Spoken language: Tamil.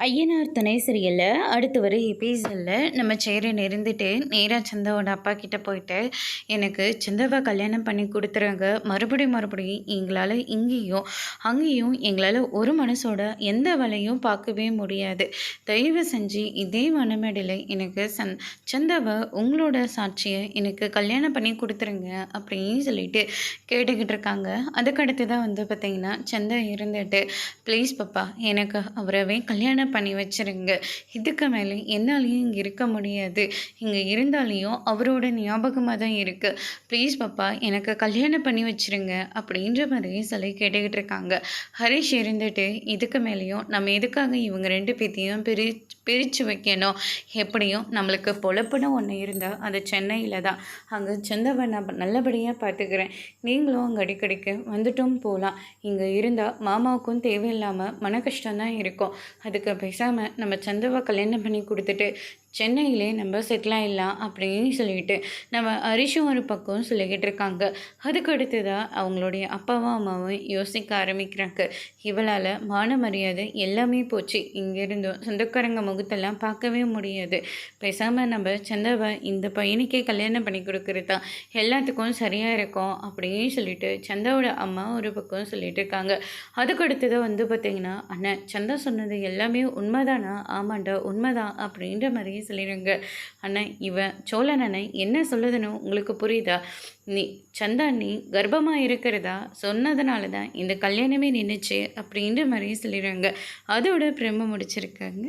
ஐயனார் துணை சீரியலில் அடுத்து வர எபிசோடில் நம்ம சேரன் இருந்துட்டு நேராக சந்தாவோட அப்பா கிட்டே போயிட்டு எனக்கு சந்தாவை கல்யாணம் பண்ணி கொடுத்துறாங்க, மறுபடியும் எங்களால் இங்கேயும் அங்கேயும் எங்களால் ஒரு மனசோட எந்த வேலையும் பார்க்கவே முடியாது. தயவு செஞ்சு இதே மனமேடையில் எனக்கு சந்தாவை உங்களோட சாட்சியை எனக்கு கல்யாணம் பண்ணி கொடுத்துருங்க அப்படின்னு சொல்லிட்டு கேட்டுக்கிட்டு இருக்காங்க. அதுக்கடுத்து தான் பார்த்திங்கன்னா சந்தா இருந்துட்டு ப்ளீஸ் பாப்பா எனக்கு அவரவே கல்யாணம் பண்ணி வச்சுருங்க, இதுக்கு மேலே என்னாலையும் இங்கே இருக்க முடியாது, இங்கே இருந்தாலையும் அவரோட ஞாபகமாக தான் இருக்குது, ப்ளீஸ் பாப்பா எனக்கு கல்யாணம் பண்ணி வச்சுருங்க அப்படின்ற மாதிரி சொல்லி கேட்டுக்கிட்டு இருக்காங்க. ஹரிஷ் இருந்துட்டு இதுக்கு மேலேயும் நம்ம எதுக்காக இவங்க ரெண்டு பேர்த்தையும் பிரித்து வைக்கணும், எப்படியும் நம்மளுக்கு பொழப்புன்னு ஒன்று இருந்தால் அது சென்னையில் தான், அங்கே சந்தாவை நான் நல்லபடியாக பார்த்துக்கிறேன், நீங்களும் அங்கே அடிக்கடிக்கு வந்துட்டும் போகலாம், இங்கே இருந்தால் மாமாவுக்கும் தேவையில்லாமல் மன கஷ்டம்தான் இருக்கும், அதுக்கு பேசாமல் நம்ம சந்தாவை கல்யாணம் பண்ணி கொடுத்துட்டு சென்னையிலே நம்ம செட்டில் ஆகிடலாம் அப்படின்னு சொல்லிட்டு நம்ம ஹரிஷும் ஒரு பக்கம் சொல்லிக்கிட்டு இருக்காங்க. அதுக்கு அடுத்ததாக அவங்களுடைய அப்பாவும் அம்மாவும் யோசிக்க ஆரம்பிக்கிறாங்க. இவளால் மான மரியாதை எல்லாமே போச்சு, இங்கேருந்தும் சொந்தக்காரங்க முகத்தெல்லாம் பார்க்கவே முடியாது, பேசாமல் நம்ம சந்தாவை இந்த பையனுக்கே கல்யாணம் பண்ணி கொடுக்குறது தான் எல்லாத்துக்கும் சரியாக இருக்கும் அப்படின்னு சொல்லிட்டு சந்தாவோட அம்மா ஒரு பக்கம் சொல்லிட்டு இருக்காங்க. அதுக்கு அடுத்ததாக பார்த்திங்கன்னா அண்ணன் சந்தா சொன்னது எல்லாமே உண்மைதானா? ஆமாண்டா உண்மைதான் அப்படின்ற மாதிரி சொல்லிடுங்க. அண்ணன் இவன் சோழன் அண்ணன் என்ன சொல்லுதுன்னு உங்களுக்கு புரியுதா? சந்தா நீ கர்ப்பமாக இருக்கிறதா சொன்னதுனால தான் இந்த கல்யாணமே நின்றுச்சு அப்படின்ற மாதிரி சொல்லிடுறாங்க. அதோட பிரம்ம முடிச்சிருக்காங்க.